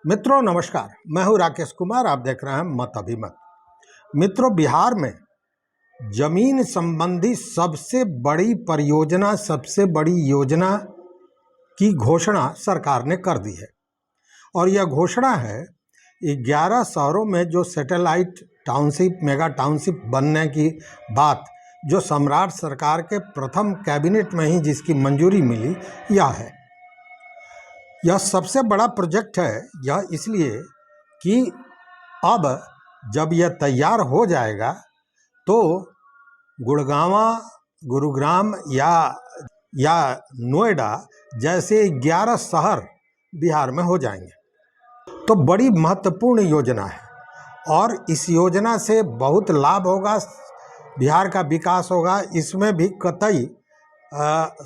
मित्रों नमस्कार, मैं हूं राकेश कुमार। आप देख रहे हैं मत अभिमत। मित्रों, बिहार में जमीन संबंधी सबसे बड़ी परियोजना, सबसे बड़ी योजना की घोषणा सरकार ने कर दी है। और यह घोषणा है 11 शहरों में जो सैटेलाइट टाउनशिप, मेगा टाउनशिप बनने की बात, जो सम्राट सरकार के प्रथम कैबिनेट में ही जिसकी मंजूरी मिली, यह है। यह सबसे बड़ा प्रोजेक्ट है। यह इसलिए कि अब जब यह तैयार हो जाएगा तो गुड़गांव, गुरुग्राम या नोएडा जैसे 11 शहर बिहार में हो जाएंगे। तो बड़ी महत्वपूर्ण योजना है और इस योजना से बहुत लाभ होगा, बिहार का विकास होगा। इसमें भी कतई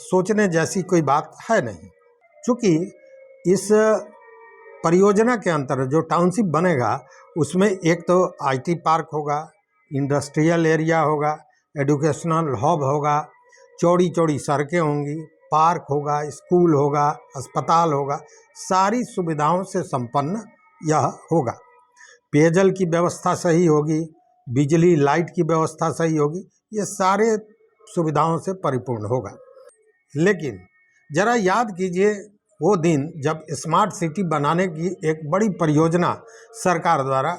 सोचने जैसी कोई बात है नहीं। चूँकि इस परियोजना के अंतर्गत जो टाउनशिप बनेगा उसमें एक तो आईटी पार्क होगा, इंडस्ट्रियल एरिया होगा, एजुकेशनल हब होगा, चौड़ी चौड़ी सड़कें होंगी, पार्क होगा, स्कूल होगा, अस्पताल होगा, सारी सुविधाओं से संपन्न यह होगा। पेयजल की व्यवस्था सही होगी, बिजली लाइट की व्यवस्था सही होगी, ये सारे सुविधाओं से परिपूर्ण होगा। लेकिन ज़रा याद कीजिए वो दिन जब स्मार्ट सिटी बनाने की एक बड़ी परियोजना सरकार द्वारा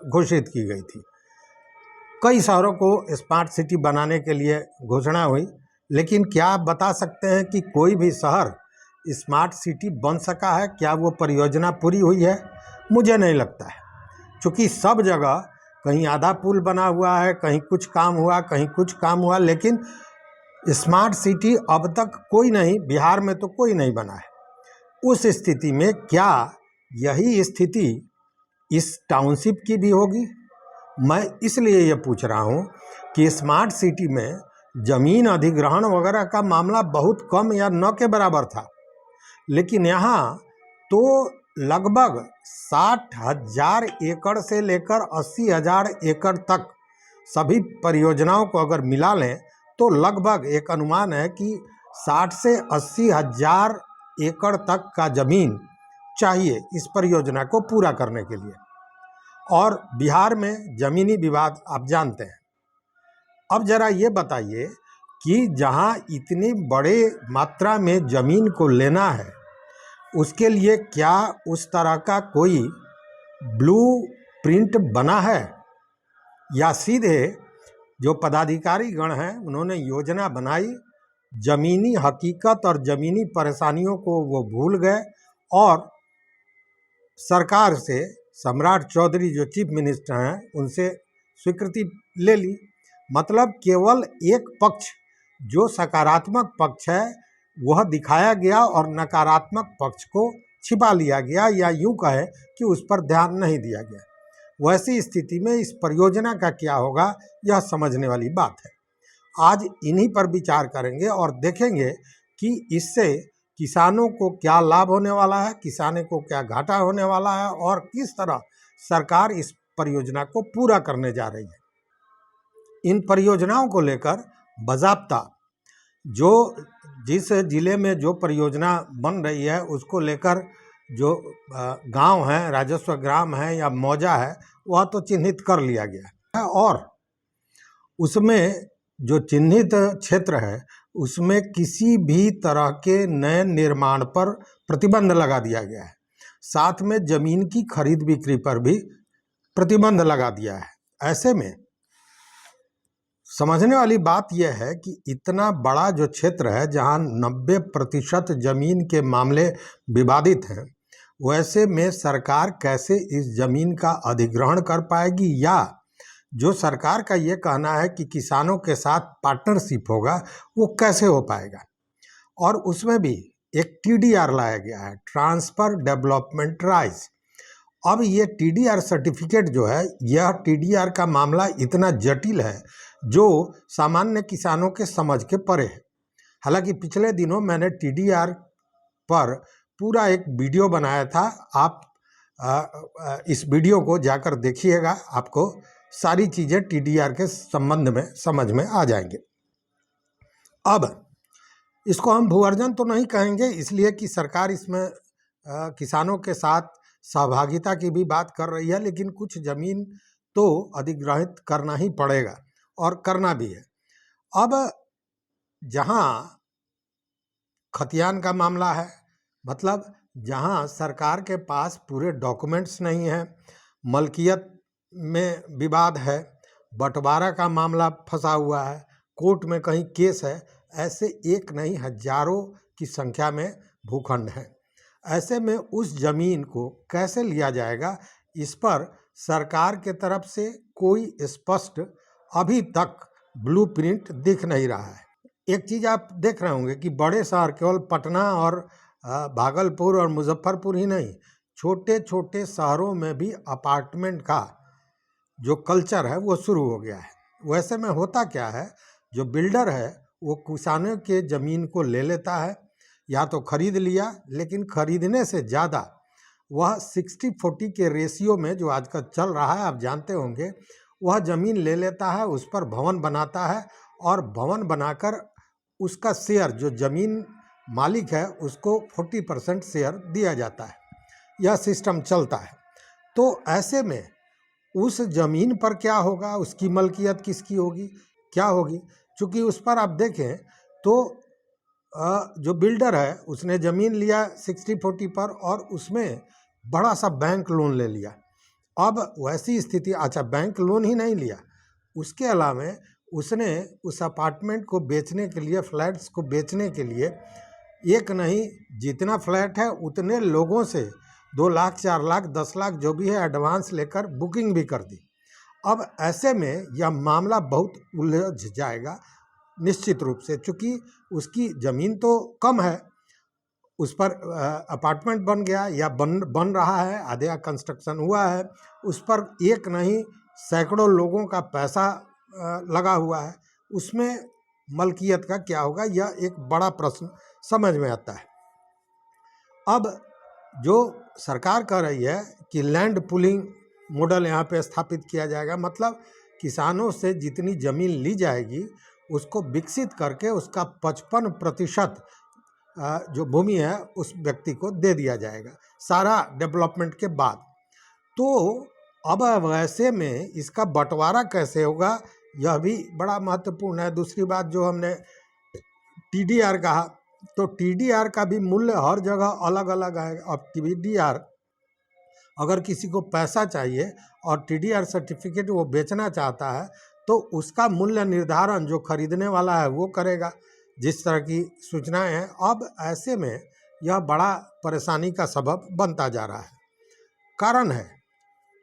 घोषित की गई थी। कई शहरों को स्मार्ट सिटी बनाने के लिए घोषणा हुई, लेकिन क्या आप बता सकते हैं कि कोई भी शहर स्मार्ट सिटी बन सका है? क्या वो परियोजना पूरी हुई है? मुझे नहीं लगता है। क्योंकि सब जगह कहीं आधा पुल बना हुआ है, कहीं कुछ काम हुआ, कहीं कुछ काम हुआ, लेकिन स्मार्ट सिटी अब तक कोई नहीं, बिहार में तो कोई नहीं बना है। उस स्थिति में क्या यही स्थिति इस टाउनशिप की भी होगी? मैं इसलिए ये पूछ रहा हूँ कि स्मार्ट सिटी में ज़मीन अधिग्रहण वगैरह का मामला बहुत कम या न के बराबर था, लेकिन यहाँ तो लगभग 60,000 एकड़ से लेकर 80,000 एकड़ तक सभी परियोजनाओं को अगर मिला लें तो लगभग एक अनुमान है कि 60 से 80,000 एकड़ तक का ज़मीन चाहिए इस परियोजना को पूरा करने के लिए। और बिहार में ज़मीनी विवाद आप जानते हैं। अब ज़रा ये बताइए कि जहाँ इतनी बड़े मात्रा में ज़मीन को लेना है, उसके लिए क्या उस तरह का कोई ब्लू प्रिंट बना है, या सीधे जो पदाधिकारी गण हैं उन्होंने योजना बनाई, ज़मीनी हकीकत और ज़मीनी परेशानियों को वो भूल गए और सरकार से, सम्राट चौधरी जो चीफ मिनिस्टर हैं, उनसे स्वीकृति ले ली। मतलब केवल एक पक्ष, जो सकारात्मक पक्ष है, वह दिखाया गया और नकारात्मक पक्ष को छिपा लिया गया, या यूँ कहे कि उस पर ध्यान नहीं दिया गया। वैसी स्थिति में इस परियोजना का क्या होगा, यह समझने वाली बात है। आज इन्हीं पर विचार करेंगे और देखेंगे कि इससे किसानों को क्या लाभ होने वाला है, किसानों को क्या घाटा होने वाला है, और किस तरह सरकार इस परियोजना को पूरा करने जा रही है। इन परियोजनाओं को लेकर बाज़ाब्ता जो जिस जिले में जो परियोजना बन रही है उसको लेकर जो गांव हैं, राजस्व ग्राम है या मौजा है, वह तो चिन्हित कर लिया गया है और उसमें जो चिन्हित क्षेत्र है उसमें किसी भी तरह के नए निर्माण पर प्रतिबंध लगा दिया गया है। साथ में ज़मीन की खरीद बिक्री पर भी प्रतिबंध लगा दिया है। ऐसे में समझने वाली बात यह है कि इतना बड़ा जो क्षेत्र है जहां 90% ज़मीन के मामले विवादित हैं, वैसे में सरकार कैसे इस ज़मीन का अधिग्रहण कर पाएगी, या जो सरकार का ये कहना है कि किसानों के साथ पार्टनरशिप होगा, वो कैसे हो पाएगा। और उसमें भी एक टीडीआर लाया गया है, ट्रांसफ़र डेवलपमेंट राइट्स। अब ये टीडीआर सर्टिफिकेट जो है, यह टीडीआर का मामला इतना जटिल है जो सामान्य किसानों के समझ के परे है। हालांकि पिछले दिनों मैंने टीडीआर पर पूरा एक वीडियो बनाया था। आप इस वीडियो को जाकर देखिएगा, आपको सारी चीज़ें टीडीआर के संबंध में समझ में आ जाएंगे। अब इसको हम भू अर्जन तो नहीं कहेंगे, इसलिए कि सरकार इसमें किसानों के साथ सहभागिता की भी बात कर रही है, लेकिन कुछ ज़मीन तो अधिग्रहित करना ही पड़ेगा और करना भी है। अब जहाँ खतियान का मामला है, मतलब जहाँ सरकार के पास पूरे डॉक्यूमेंट्स नहीं हैं, मलकियत में विवाद है, बंटवारा का मामला फंसा हुआ है, कोर्ट में कहीं केस है, ऐसे एक नहीं हजारों की संख्या में भूखंड हैं। ऐसे में उस जमीन को कैसे लिया जाएगा, इस पर सरकार के तरफ से कोई स्पष्ट अभी तक ब्लूप्रिंट दिख नहीं रहा है। एक चीज़ आप देख रहे होंगे कि बड़े शहर केवल पटना और भागलपुर और मुजफ्फरपुर ही नहीं, छोटे छोटे शहरों में भी अपार्टमेंट का जो कल्चर है वो शुरू हो गया है। वैसे में होता क्या है, जो बिल्डर है वो किसानों के ज़मीन को ले लेता है, या तो खरीद लिया, लेकिन खरीदने से ज़्यादा वह 60-40 के रेशियो में जो आजकल चल रहा है, आप जानते होंगे, वह ज़मीन ले लेता है, उस पर भवन बनाता है और भवन बनाकर उसका शेयर, जो ज़मीन मालिक है उसको 40% शेयर दिया जाता है। यह सिस्टम चलता है। तो ऐसे में उस ज़मीन पर क्या होगा, उसकी मलकियत किसकी होगी, क्या होगी? चूँकि उस पर आप देखें तो जो बिल्डर है उसने ज़मीन लिया 60-40 पर और उसमें बड़ा सा बैंक लोन ले लिया। अब वैसी स्थिति, अच्छा बैंक लोन ही नहीं लिया, उसके अलावा उसने उस अपार्टमेंट को बेचने के लिए, फ्लैट्स को बेचने के लिए, एक नहीं जितना फ्लैट है उतने लोगों से 2 लाख, 4 लाख, 10 लाख जो भी है एडवांस लेकर बुकिंग भी कर दी। अब ऐसे में यह मामला बहुत उलझ जाएगा निश्चित रूप से, चूँकि उसकी ज़मीन तो कम है, उस पर अपार्टमेंट बन गया या बन रहा है, आधे कंस्ट्रक्शन हुआ है, उस पर एक नहीं सैकड़ों लोगों का पैसा लगा हुआ है, उसमें मलकियत का क्या होगा, यह एक बड़ा प्रश्न समझ में आता है। अब जो सरकार कह रही है कि लैंड पूलिंग मॉडल यहाँ पे स्थापित किया जाएगा, मतलब किसानों से जितनी ज़मीन ली जाएगी उसको विकसित करके उसका 55% जो भूमि है उस व्यक्ति को दे दिया जाएगा सारा डेवलपमेंट के बाद। तो अब वैसे में इसका बंटवारा कैसे होगा, यह भी बड़ा महत्वपूर्ण है। दूसरी बात जो हमने TDR कहा, तो TDR का भी मूल्य हर जगह अलग अलग है। अब TDR अगर किसी को पैसा चाहिए और TDR सर्टिफिकेट वो बेचना चाहता है तो उसका मूल्य निर्धारण जो खरीदने वाला है वो करेगा, जिस तरह की सूचनाएं हैं। अब ऐसे में यह बड़ा परेशानी का सबब बनता जा रहा है। कारण है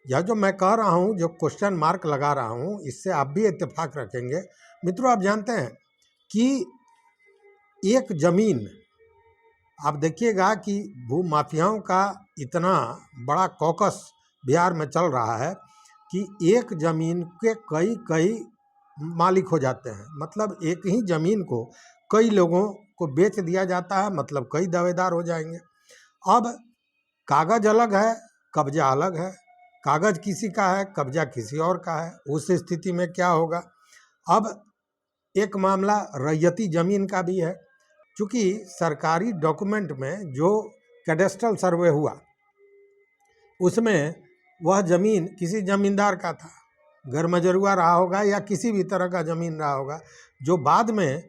यह जो मैं कह रहा हूँ, जो क्वेश्चन मार्क लगा रहा हूँ, इससे आप भी इत्तेफाक रखेंगे। मित्रों, आप जानते हैं कि एक ज़मीन, आप देखिएगा कि भूमाफियाओं का इतना बड़ा कॉकस बिहार में चल रहा है कि एक ज़मीन के कई मालिक हो जाते हैं। मतलब एक ही ज़मीन को कई लोगों को बेच दिया जाता है, मतलब कई दावेदार हो जाएंगे। अब कागज़ अलग है, कब्जा अलग है, कागज़ किसी का है, कब्जा किसी और का है। उस स्थिति में क्या होगा? अब एक मामला रैयती ज़मीन का भी है। चूँकि सरकारी डॉक्यूमेंट में जो कैडेस्ट्रल सर्वे हुआ उसमें वह ज़मीन किसी ज़मींदार का था, घर मजरुआ रहा होगा या किसी भी तरह का ज़मीन रहा होगा, जो बाद में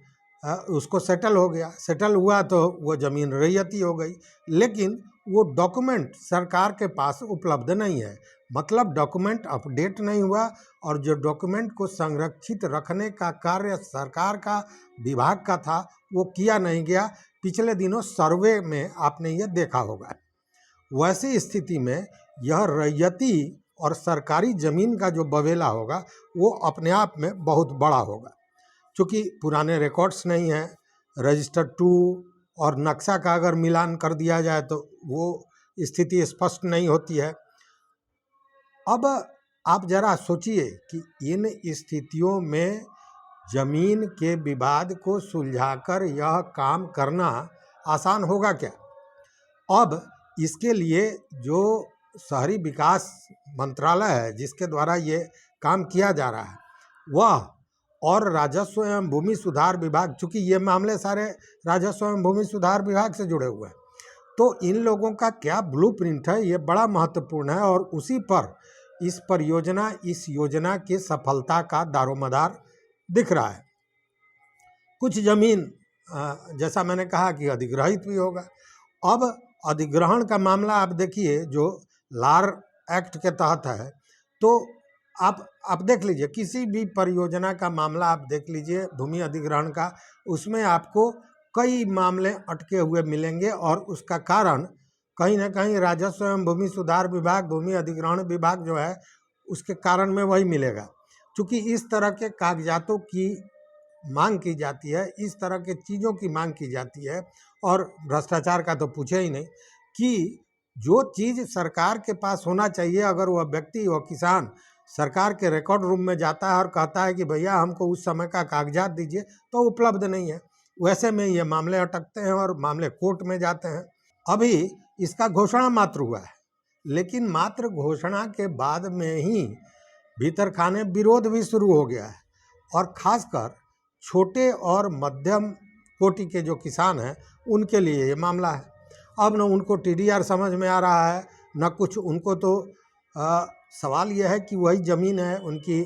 उसको सेटल हो गया। सेटल हुआ तो वो ज़मीन रैयती हो गई, लेकिन वो डॉक्यूमेंट सरकार के पास उपलब्ध नहीं है। मतलब डॉक्यूमेंट अपडेट नहीं हुआ और जो डॉक्यूमेंट को संरक्षित रखने का कार्य सरकार का, विभाग का था, वो किया नहीं गया। पिछले दिनों सर्वे में आपने ये देखा होगा। वैसी स्थिति में यह रैयती और सरकारी ज़मीन का जो बवेला होगा वो अपने आप में बहुत बड़ा होगा। चूँकि पुराने रिकॉर्ड्स नहीं हैं, रजिस्टर 2 और नक्शा का अगर मिलान कर दिया जाए तो वो स्थिति स्पष्ट नहीं होती है। अब आप ज़रा सोचिए कि इन स्थितियों में ज़मीन के विवाद को सुलझाकर यह काम करना आसान होगा क्या? अब इसके लिए जो शहरी विकास मंत्रालय है जिसके द्वारा ये काम किया जा रहा है, वह और राजस्व एवं भूमि सुधार विभाग, चूँकि ये मामले सारे राजस्व एवं भूमि सुधार विभाग से जुड़े हुए हैं, तो इन लोगों का क्या ब्लूप्रिंट है, ये बड़ा महत्वपूर्ण है और उसी पर इस योजना की सफलता का दारोमदार दिख रहा है। कुछ जमीन जैसा मैंने कहा कि अधिग्रहित भी होगा। अब अधिग्रहण का मामला आप देखिए जो लार एक्ट के तहत है, तो आप देख लीजिए किसी भी परियोजना का मामला आप देख लीजिए भूमि अधिग्रहण का, उसमें आपको कई मामले अटके हुए मिलेंगे और उसका कारण कहीं ना कहीं राजस्व एवं भूमि सुधार विभाग, भूमि अधिग्रहण विभाग जो है उसके कारण में वही मिलेगा। क्योंकि इस तरह के कागजातों की मांग की जाती है, इस तरह के चीज़ों की मांग की जाती है, और भ्रष्टाचार का तो पूछे ही नहीं कि जो चीज़ सरकार के पास होना चाहिए, अगर वह व्यक्ति वह किसान सरकार के रिकॉर्ड रूम में जाता है और कहता है कि भैया हमको उस समय का कागजात दीजिए, तो उपलब्ध नहीं है। वैसे में ये मामले अटकते हैं और मामले कोर्ट में जाते हैं। अभी इसका घोषणा मात्र हुआ है, लेकिन मात्र घोषणा के बाद में ही भीतर खाने विरोध भी शुरू हो गया है, और ख़ासकर छोटे और मध्यम कोटि के जो किसान हैं उनके लिए ये मामला है। अब न उनको टीडीआर समझ में आ रहा है, न कुछ उनको तो सवाल यह है कि वही ज़मीन है, उनकी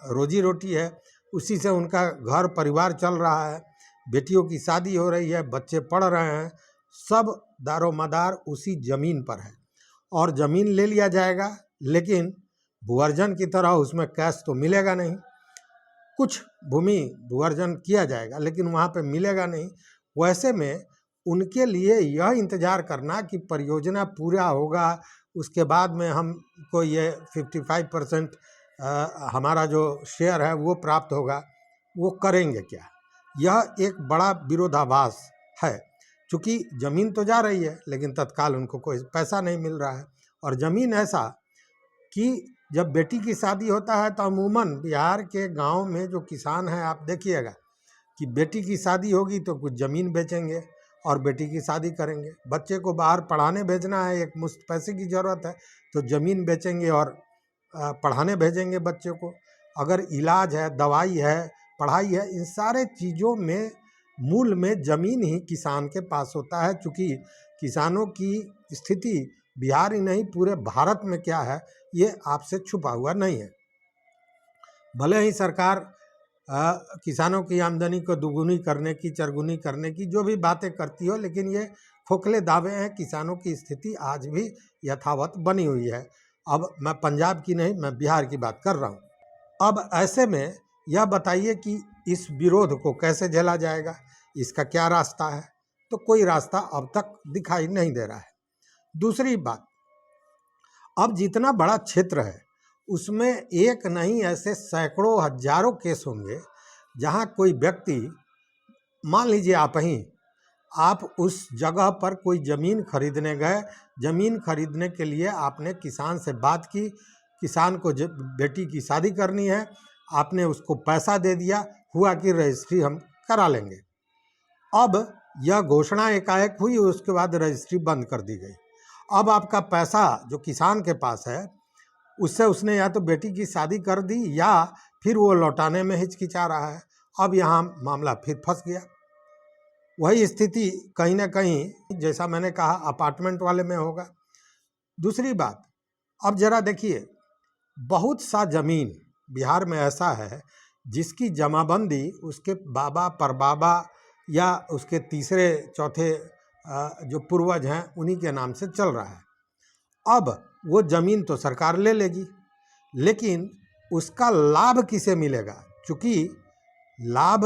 रोजी रोटी है, उसी से उनका घर परिवार चल रहा है, बेटियों की शादी हो रही है, बच्चे पढ़ रहे हैं, सब दारोमदार उसी ज़मीन पर है। और ज़मीन ले लिया जाएगा, लेकिन भूअर्जन की तरह उसमें कैश तो मिलेगा नहीं। कुछ भूमि भूअर्जन किया जाएगा लेकिन वहाँ पे मिलेगा नहीं। वैसे में उनके लिए यह इंतज़ार करना कि परियोजना पूरा होगा, उसके बाद में हमको ये 55% हमारा जो शेयर है वो प्राप्त होगा, वो करेंगे क्या? यह एक बड़ा विरोधाभास है। चूँकि ज़मीन तो जा रही है लेकिन तत्काल उनको कोई पैसा नहीं मिल रहा है। और ज़मीन ऐसा कि जब बेटी की शादी होता है तो अमूमन बिहार के गांव में जो किसान हैं, आप देखिएगा कि बेटी की शादी होगी तो कुछ ज़मीन बेचेंगे और बेटी की शादी करेंगे। बच्चे को बाहर पढ़ाने भेजना है, एक मुश्त पैसे की ज़रूरत है, तो ज़मीन बेचेंगे और पढ़ाने भेजेंगे बच्चे को। अगर इलाज है, दवाई है, पढ़ाई है, इन सारे चीज़ों में मूल में ज़मीन ही किसान के पास होता है। चूँकि किसानों की स्थिति बिहार ही नहीं पूरे भारत में क्या है ये आपसे छुपा हुआ नहीं है। भले ही सरकार किसानों की आमदनी को दुगुनी करने की, चरगुनी करने की जो भी बातें करती हो, लेकिन ये खोखले दावे हैं। किसानों की स्थिति आज भी यथावत बनी हुई है। अब मैं पंजाब की नहीं, मैं बिहार की बात कर रहा हूँ। अब ऐसे में यह बताइए कि इस विरोध को कैसे झेला जाएगा, इसका क्या रास्ता है? तो कोई रास्ता अब तक दिखाई नहीं दे रहा है। दूसरी बात, अब जितना बड़ा क्षेत्र है उसमें एक नहीं ऐसे सैकड़ों हजारों केस होंगे जहां कोई व्यक्ति, मान लीजिए आप उस जगह पर कोई ज़मीन खरीदने गए, ज़मीन खरीदने के लिए आपने किसान से बात की, किसान को बेटी की शादी करनी है, आपने उसको पैसा दे दिया, हुआ कि रजिस्ट्री हम करा लेंगे। अब यह घोषणा एकाएक हुई, उसके बाद रजिस्ट्री बंद कर दी गई। अब आपका पैसा जो किसान के पास है उससे उसने या तो बेटी की शादी कर दी या फिर वो लौटाने में हिचकिचा रहा है। अब यहाँ मामला फिर फंस गया। वही स्थिति कहीं ना कहीं, जैसा मैंने कहा, अपार्टमेंट वाले में होगा। दूसरी बात, अब जरा देखिए, बहुत सा ज़मीन बिहार में ऐसा है जिसकी जमाबंदी उसके बाबा परबाबा या उसके तीसरे चौथे जो पूर्वज हैं उन्हीं के नाम से चल रहा है। अब वो ज़मीन तो सरकार ले लेगी, लेकिन उसका लाभ किसे मिलेगा? क्योंकि लाभ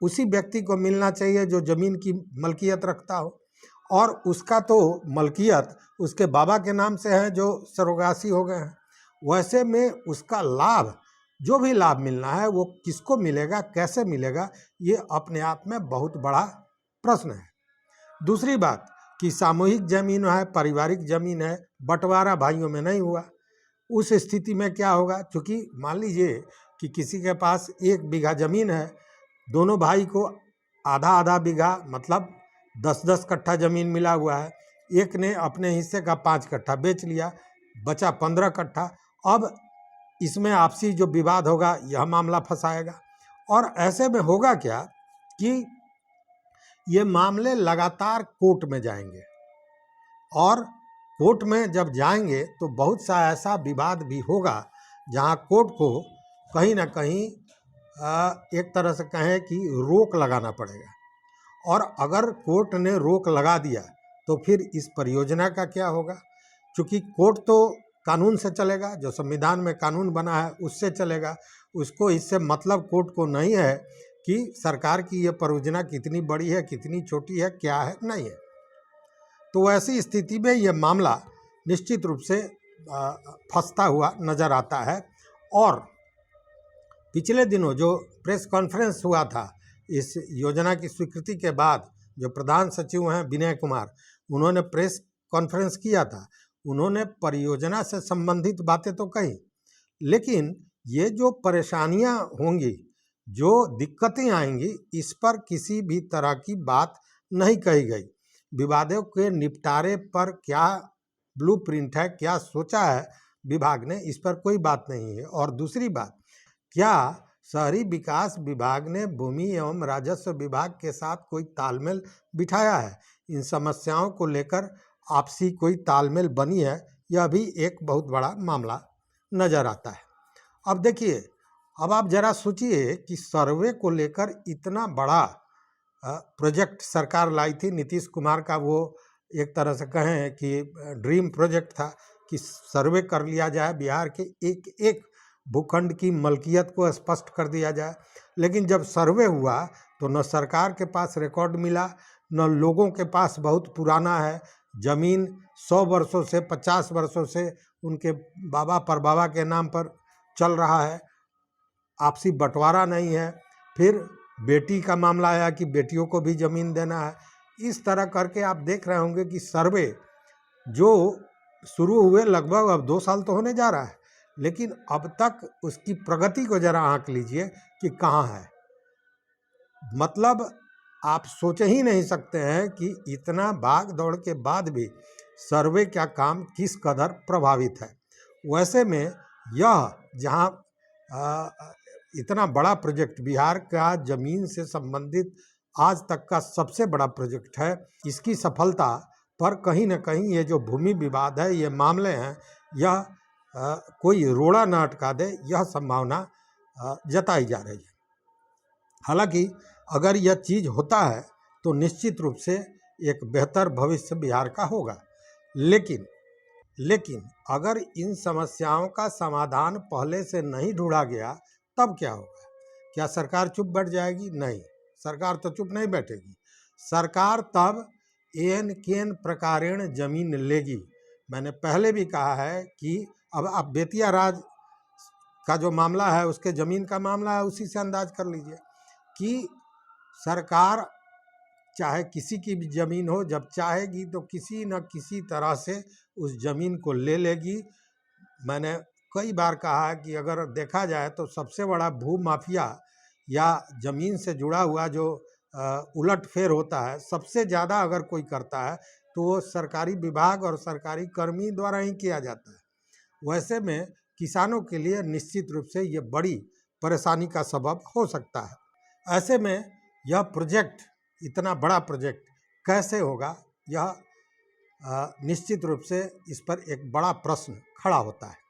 उसी व्यक्ति को मिलना चाहिए जो ज़मीन की मलकियत रखता हो, और उसका तो मलकियत उसके बाबा के नाम से है जो सरोगासी हो गए हैं। वैसे में उसका लाभ, जो भी लाभ मिलना है, वो किसको मिलेगा, कैसे मिलेगा, ये अपने आप में बहुत बड़ा प्रश्न है। दूसरी बात कि सामूहिक ज़मीन है, पारिवारिक ज़मीन है, बंटवारा भाइयों में नहीं हुआ। उस स्थिति में क्या होगा? क्योंकि मान लीजिए कि किसी के पास 1 बीघा ज़मीन है, दोनों भाई को आधा आधा बीघा मतलब 10-10 कट्ठा ज़मीन मिला हुआ है। एक ने अपने हिस्से का 5 कट्ठा बेच लिया, बचा 15 कट्ठा। अब इसमें आपसी जो विवाद होगा यह मामला फंसाएगा। और ऐसे में होगा क्या कि ये मामले लगातार कोर्ट में जाएंगे। और कोर्ट में जब जाएंगे तो बहुत सा ऐसा विवाद भी होगा जहां कोर्ट को कहीं ना कहीं एक तरह से कहें कि रोक लगाना पड़ेगा। और अगर कोर्ट ने रोक लगा दिया तो फिर इस परियोजना का क्या होगा? क्योंकि कोर्ट तो कानून से चलेगा, जो संविधान में कानून बना है उससे चलेगा। उसको इससे मतलब कोर्ट को नहीं है कि सरकार की ये परियोजना कितनी बड़ी है, कितनी छोटी है, क्या है, नहीं है। तो ऐसी स्थिति में ये मामला निश्चित रूप से फंसता हुआ नज़र आता है। और पिछले दिनों जो प्रेस कॉन्फ्रेंस हुआ था इस योजना की स्वीकृति के बाद, जो प्रधान सचिव हैं विनय कुमार, उन्होंने प्रेस कॉन्फ्रेंस किया था। उन्होंने परियोजना से संबंधित बातें तो कही, लेकिन ये जो परेशानियां होंगी, जो दिक्कतें आएंगी, इस पर किसी भी तरह की बात नहीं कही गई। विवादों के निपटारे पर क्या ब्लूप्रिंट है, क्या सोचा है विभाग ने, इस पर कोई बात नहीं है। और दूसरी बात, क्या शहरी विकास विभाग ने भूमि एवं राजस्व विभाग के साथ कोई तालमेल बिठाया है? इन समस्याओं को लेकर आपसी कोई तालमेल बनी है? यह भी एक बहुत बड़ा मामला नज़र आता है। अब देखिए, अब आप जरा सोचिए कि सर्वे को लेकर इतना बड़ा प्रोजेक्ट सरकार लाई थी। नीतीश कुमार का वो एक तरह से कहें कि ड्रीम प्रोजेक्ट था कि सर्वे कर लिया जाए, बिहार के एक एक भूखंड की मलकियत को स्पष्ट कर दिया जाए। लेकिन जब सर्वे हुआ तो न सरकार के पास रिकॉर्ड मिला, न लोगों के पास बहुत पुराना है ज़मीन, 100 वर्षों से 50 वर्षों से उनके बाबा परबाबा के नाम पर चल रहा है, आपसी बंटवारा नहीं है। फिर बेटी का मामला आया कि बेटियों को भी ज़मीन देना है। इस तरह करके आप देख रहे होंगे कि सर्वे जो शुरू हुए लगभग अब 2 साल तो होने जा रहा है, लेकिन अब तक उसकी प्रगति को जरा आंक लीजिए कि कहाँ है। मतलब आप सोच ही नहीं सकते हैं कि इतना भाग दौड़ के बाद भी सर्वे का काम किस कदर प्रभावित है। वैसे में यह जहाँ इतना बड़ा प्रोजेक्ट, बिहार का ज़मीन से संबंधित आज तक का सबसे बड़ा प्रोजेक्ट है, इसकी सफलता पर कहीं ना कहीं ये जो भूमि विवाद है, ये मामले हैं, यह कोई रोड़ा न अटका दे, यह संभावना जताई जा रही है। हालांकि अगर यह चीज़ होता है तो निश्चित रूप से एक बेहतर भविष्य बिहार का होगा। लेकिन अगर इन समस्याओं का समाधान पहले से नहीं ढूंढा गया तब क्या होगा? क्या सरकार चुप बैठ जाएगी? नहीं, सरकार तो चुप नहीं बैठेगी। सरकार तब एन केन प्रकारेण जमीन लेगी। मैंने पहले भी कहा है कि अब आप बेतिया राज का जो मामला है, उसके ज़मीन का मामला है, उसी से अंदाज कर लीजिए कि सरकार चाहे किसी की भी ज़मीन हो, जब चाहेगी तो किसी न किसी तरह से उस ज़मीन को ले लेगी। मैंने कई बार कहा है कि अगर देखा जाए तो सबसे बड़ा भू माफिया या ज़मीन से जुड़ा हुआ जो उलटफेर होता है, सबसे ज़्यादा अगर कोई करता है तो वो सरकारी विभाग और सरकारी कर्मी द्वारा ही किया जाता है। वैसे में किसानों के लिए निश्चित रूप से ये बड़ी परेशानी का सबब हो सकता है। ऐसे में यह प्रोजेक्ट, इतना बड़ा प्रोजेक्ट कैसे होगा, यह निश्चित रूप से इस पर एक बड़ा प्रश्न खड़ा होता है।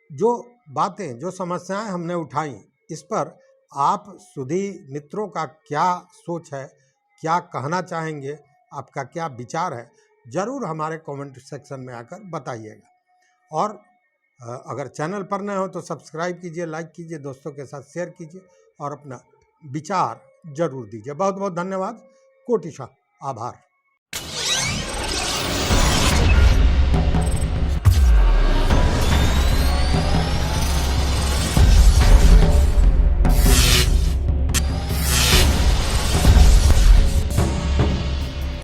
जो बातें, जो समस्याएं हमने उठाई, इस पर आप सुधी मित्रों का क्या सोच है, क्या कहना चाहेंगे, आपका क्या विचार है, ज़रूर हमारे कमेंट सेक्शन में आकर बताइएगा। और अगर चैनल पर नए हो तो सब्सक्राइब कीजिए, लाइक कीजिए, दोस्तों के साथ शेयर कीजिए और अपना विचार जरूर दीजिए। बहुत बहुत धन्यवाद, कोटिशा आभार।